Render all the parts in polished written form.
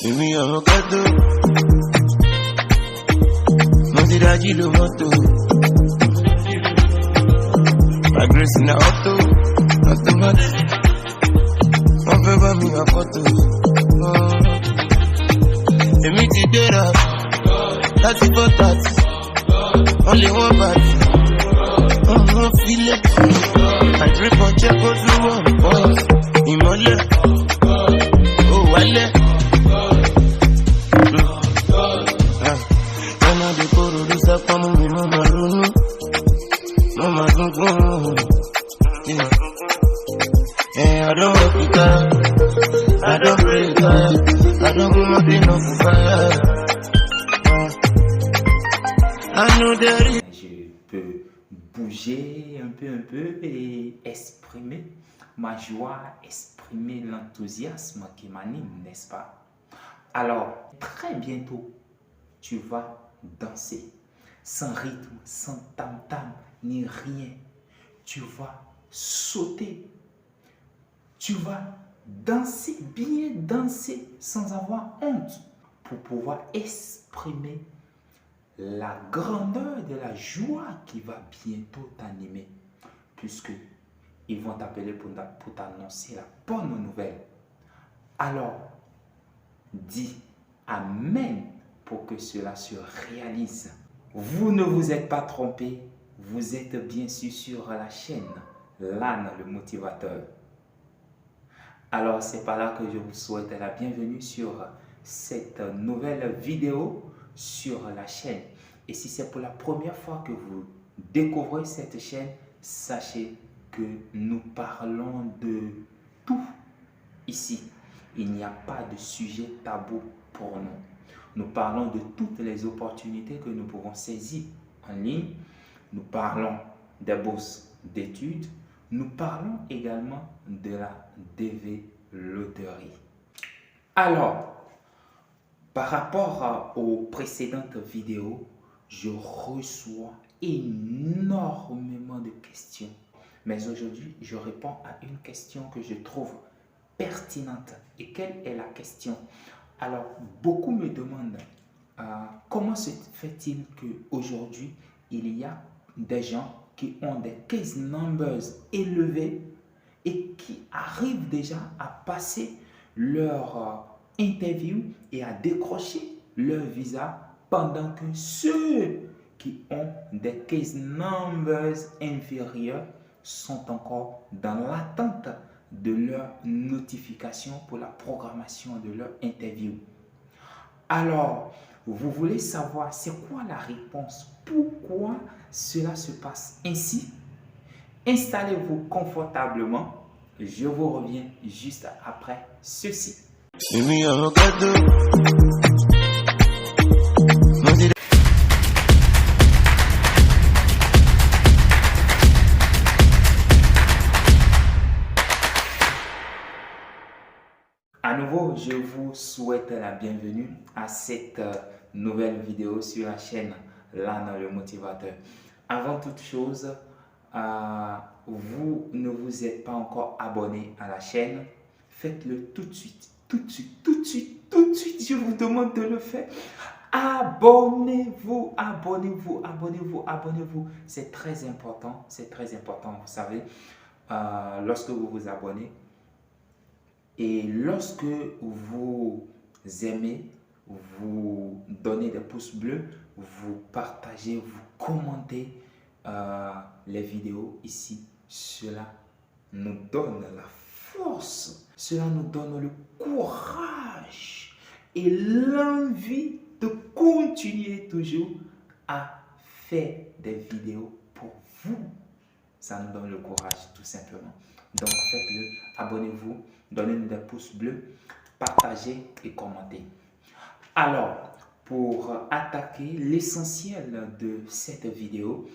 Èmi ọ̀rọ̀ ghetto, mo ti dájú lo mọ́tò. My grace in the auto, automatic. Wọ́n fẹ́ bá mi wá fọ́tò. Èmi ti gbéra láti bọ́ tàtì. Wọ́n lè wọ́n bàtì. Wọ́n filẹ̀. I drip on check ó tún wọ̀ bọ́ọ̀s. Ìmọ́lẹ̀. Ó wálẹ̀. Ọ̀nà àdìkòrò ló sápá mú mi mọ́ màá ronú. Mọ́ màá dúnkún. I don't work with God. I don't pray with God. I don't put my pain on fire. I know there is. Je peux bouger un peu et exprimer ma joie, exprimer l'enthousiasme qui m'anime, n'est-ce pas? Alors, très bientôt, tu vas danser sans rythme, sans tam-tam, ni rien. Tu vas sauter. Tu vas danser, bien danser, sans avoir honte, pour pouvoir exprimer la grandeur de la joie qui va bientôt t'animer, puisque ils vont t'appeler pour t'annoncer la bonne nouvelle. Alors, dis Amen pour que cela se réalise. Vous ne vous êtes pas trompé, vous êtes bien sûr sur la chaîne L'Âne le motivateur. Alors, c'est par là que je vous souhaite la bienvenue sur cette nouvelle vidéo sur la chaîne. Et si c'est pour la première fois que vous découvrez cette chaîne, sachez que nous parlons de tout ici. Il n'y a pas de sujet tabou pour nous. Nous parlons de toutes les opportunités que nous pouvons saisir en ligne. Nous parlons des bourses d'études. Nous parlons également de la dévéloterie. Alors, par rapport aux précédentes vidéos, je reçois énormément de questions. Mais aujourd'hui, je réponds à une question que je trouve pertinente. Et quelle est la question? Alors, beaucoup me demandent comment se fait-il qu'aujourd'hui, il y a des gens qui ont des case numbers élevés et qui arrivent déjà à passer leur interview et à décrocher leur visa, pendant que ceux qui ont des case numbers inférieurs sont encore dans l'attente de leur notification pour la programmation de leur interview. Alors, vous voulez savoir c'est quoi la réponse? Pourquoi cela se passe ainsi? Installez-vous confortablement. Je vous reviens juste après ceci. À nouveau, je vous souhaite la bienvenue à cette nouvelle vidéo sur la chaîne L'Âne le motivateur. Avant toute chose, vous ne vous êtes pas encore abonné à la chaîne, faites-le tout de suite, tout de suite, tout de suite, tout de suite, je vous demande de le faire. Abonnez-vous, abonnez-vous, abonnez-vous, abonnez-vous. C'est très important, vous savez, lorsque vous vous abonnez et lorsque vous aimez, vous donnez des pouces bleus, vous partagez, vous commentez les vidéos ici, cela nous donne la force, cela nous donne le courage et l'envie de continuer toujours à faire des vidéos pour vous. Ça nous donne le courage tout simplement. Donc faites-le, abonnez-vous, donnez-nous des pouces bleus, partagez et commentez. Alors, pour attaquer l'essentiel de cette vidéo,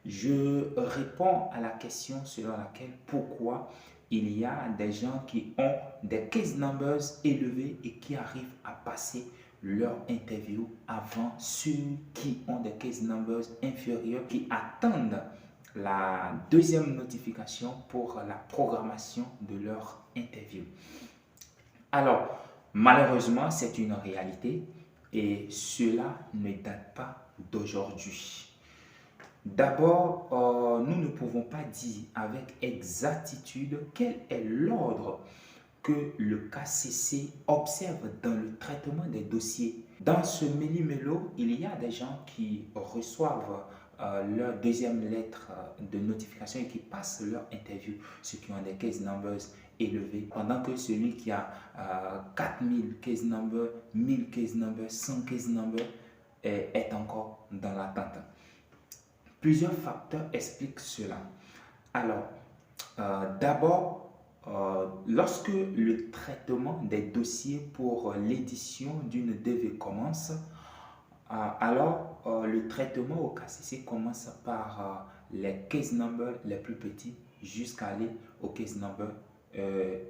je réponds à la question selon laquelle pourquoi il y a des gens qui ont des case numbers élevés et qui arrivent à passer leur interview avant ceux qui ont des case numbers inférieurs, qui attendent la deuxième notification pour la programmation de leur interview. Alors, Malheureusement, c'est une réalité et cela ne date pas d'aujourd'hui. D'abord, nous ne pouvons pas dire avec exactitude quel est l'ordre que le KCC observe dans le traitement des dossiers. Dans ce méli-mélo, il y a des gens qui reçoivent leur deuxième lettre de notification et qui passent leur interview, ceux qui ont des case numbers élevés, pendant que celui qui a 4000 case numbers, 1000 case numbers, 100 case numbers est encore dans l'attente. Plusieurs facteurs expliquent cela. Alors, d'abord, lorsque le traitement des dossiers pour l'édition d'une DV commence, alors le traitement au KCC commence par les case numbers les plus petits jusqu'à aller au case number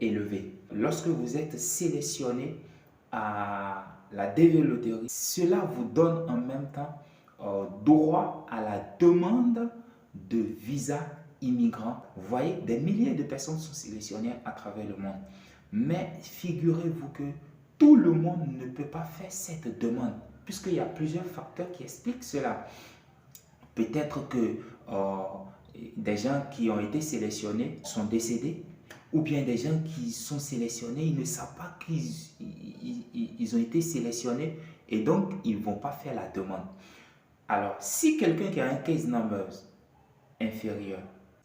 élevé. Lorsque vous êtes sélectionné à la DV Loterie, cela vous donne en même temps droit à la demande de visa immigrants. Vous voyez, des milliers de personnes sont sélectionnées à travers le monde. Mais figurez-vous que tout le monde ne peut pas faire cette demande, puisqu'il y a plusieurs facteurs qui expliquent cela. Peut-être que des gens qui ont été sélectionnés sont décédés, ou bien des gens qui sont sélectionnés, ils ne savent pas qu'ils ont été sélectionnés et donc ils ne vont pas faire la demande. Alors, si quelqu'un qui a un case number inférieur,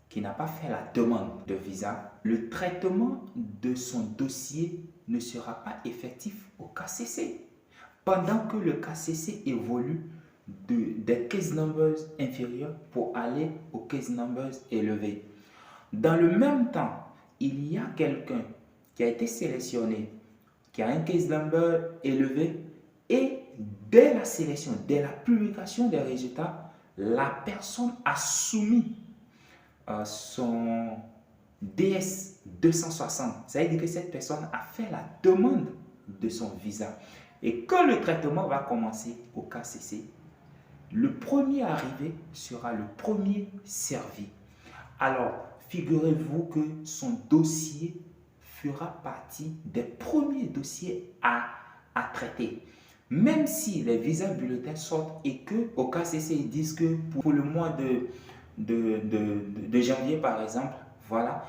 qui n'a pas fait la demande de visa, le traitement de son dossier ne sera pas effectif au KCC. Pendant que le KCC évolue des case numbers inférieurs pour aller aux case numbers élevés. Dans le même temps, il y a quelqu'un qui a été sélectionné, qui a un case number élevé et dès la sélection, dès la publication des résultats, la personne a soumis son DS 260. Ça veut dire que cette personne a fait la demande de son visa. Et quand le traitement va commencer au KCC, le premier arrivé sera le premier servi. Alors, figurez-vous que son dossier fera partie des premiers dossiers à traiter. Même si les visas bulletins sortent et que au KCC ils disent que pour le mois de janvier par exemple, voilà,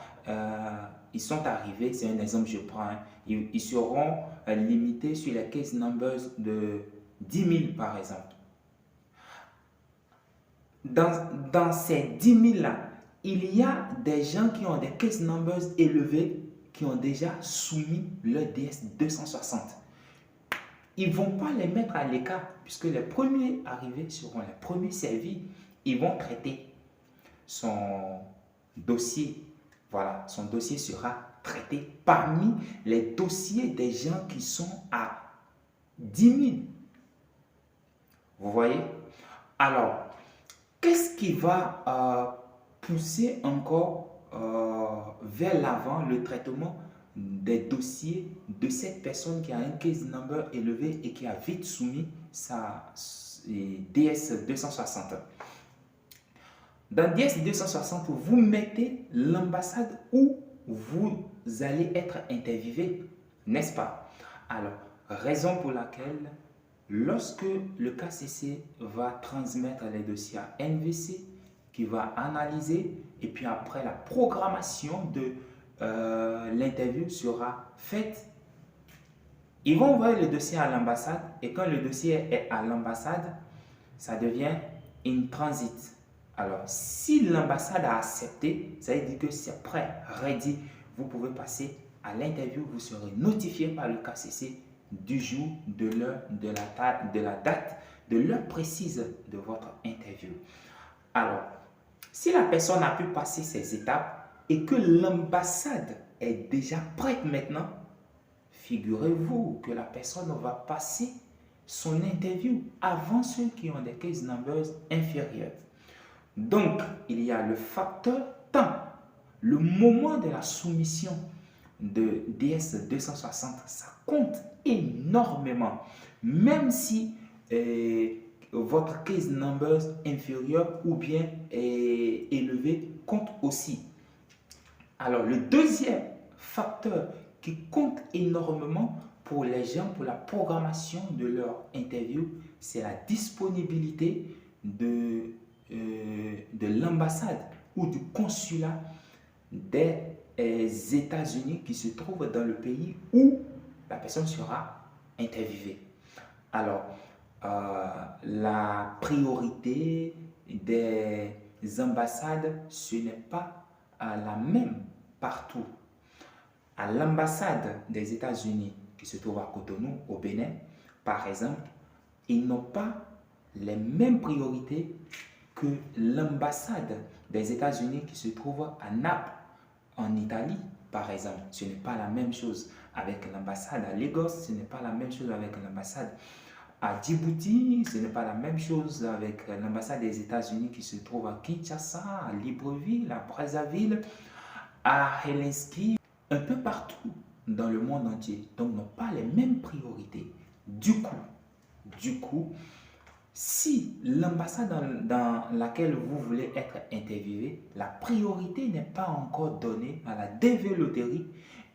ils sont arrivés, c'est un exemple je prends, hein, ils seront limités sur les case numbers de 10 000 par exemple. Dans ces 10 000 là, il y a des gens qui ont des case numbers élevés qui ont déjà soumis leur DS 260. Ils ne vont pas les mettre à l'écart puisque les premiers arrivés seront les premiers servis. Ils vont traiter son dossier. Voilà, son dossier sera traité parmi les dossiers des gens qui sont à 10 000. Vous voyez? Alors, qu'est-ce qui va pousser encore vers l'avant le traitement des dossiers de cette personne qui a un case number élevé et qui a vite soumis sa DS 260. Dans DS 260, vous mettez l'ambassade où vous allez être interviewé, n'est-ce pas? Alors, raison pour laquelle, lorsque le KCC va transmettre les dossiers à NVC, qui va analyser, et puis après la programmation de l'interview sera faite, ils vont envoyer le dossier à l'ambassade et quand le dossier est à l'ambassade, ça devient in transit. Alors, si l'ambassade a accepté, ça veut dire que c'est prêt, ready, vous pouvez passer à l'interview, vous serez notifié par le KCC du jour, de l'heure, de la date, de l'heure précise de votre interview. Alors, si la personne a pu passer ces étapes et que l'ambassade est déjà prête maintenant, figurez-vous que la personne va passer son interview avant ceux qui ont des case numbers inférieurs. Donc, il y a le facteur temps, le moment de la soumission de DS 260, ça compte énormément. Même si votre case numbers inférieur ou bien élevé compte aussi. Alors, le deuxième facteur qui compte énormément pour les gens, pour la programmation de leur interview, c'est la disponibilité de l'ambassade ou du consulat des États-Unis qui se trouve dans le pays où la personne sera interviewée. Alors, la priorité des ambassades, ce n'est pas la même partout. À l'ambassade des États-Unis qui se trouve à Cotonou, au Bénin, par exemple, ils n'ont pas les mêmes priorités que l'ambassade des États-Unis qui se trouve à Naples, en Italie, par exemple. Ce n'est pas la même chose avec l'ambassade à Lagos, ce n'est pas la même chose avec l'ambassade à Djibouti, ce n'est pas la même chose avec l'ambassade des États-Unis qui se trouve à Kinshasa, à Libreville, à Brazzaville, à Helsinki, un peu partout dans le monde entier. Donc, n'ont pas les mêmes priorités. Du coup, si l'ambassade dans laquelle vous voulez être interviewé, la priorité n'est pas encore donnée à la développerie,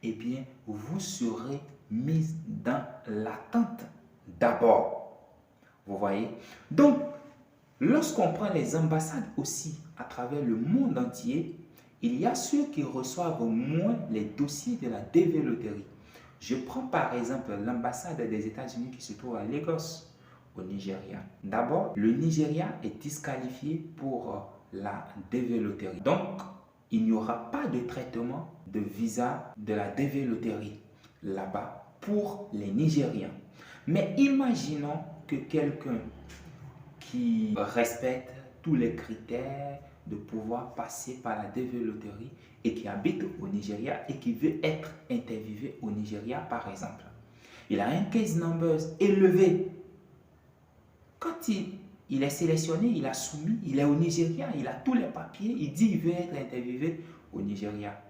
eh bien, vous serez mis dans l'attente d'abord. Vous voyez? Donc, lorsqu'on prend les ambassades aussi à travers le monde entier, il y a ceux qui reçoivent moins les dossiers de la développerie. Je prends par exemple l'ambassade des États-Unis qui se trouve à Lagos, au Nigeria. D'abord, le Nigeria est disqualifié pour la développerie. Donc, il n'y aura pas de traitement de visa de la développerie là-bas pour les Nigériens. Mais imaginons que quelqu'un qui respecte tous les critères de pouvoir passer par la développerie et qui habite au Nigeria et qui veut être interviewé au Nigeria, par exemple. Il a un case number élevé. Quand il est sélectionné, il a soumis, il est au Nigeria, il a tous les papiers, il dit qu'il veut être interviewé au Nigeria.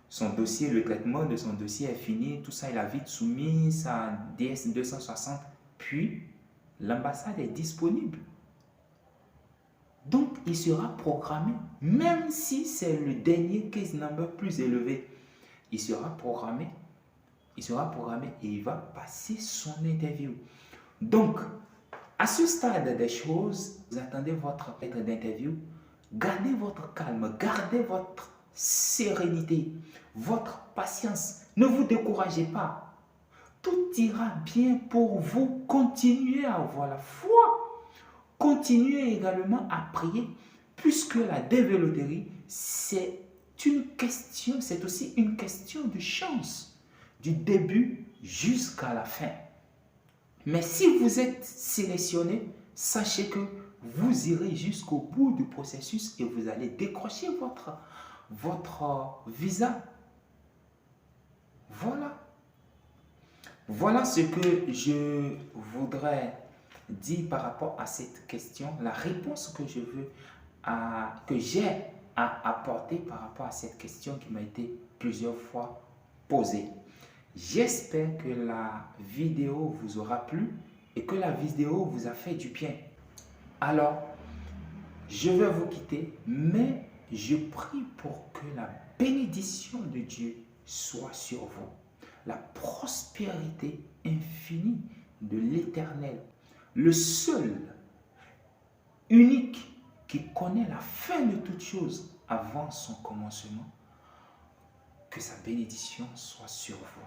Son dossier, le traitement de son dossier est fini, tout ça, il a vite soumis sa DS 260, puis l'ambassade est disponible. Donc, il sera programmé, même si c'est le dernier case number plus élevé, il sera programmé et il va passer son interview. Donc, à ce stade des choses, vous attendez votre lettre d'interview, gardez votre calme, gardez votre sérénité, votre patience. Ne vous découragez pas. Tout ira bien pour vous. Continuez à avoir la foi. Continuez également à prier, puisque la développerie, c'est aussi une question de chance, du début jusqu'à la fin. Mais si vous êtes sélectionné, sachez que vous irez jusqu'au bout du processus et vous allez décrocher votre visa. Voilà ce que je voudrais dire par rapport à cette question, la réponse que j'ai à apporter par rapport à cette question qui m'a été plusieurs fois posée. J'espère que la vidéo vous aura plu et que la vidéo vous a fait du bien. Alors, je vais vous quitter, mais je prie pour que la bénédiction de Dieu soit sur vous. La prospérité infinie de l'Éternel, le seul, unique, qui connaît la fin de toutes choses avant son commencement, que sa bénédiction soit sur vous.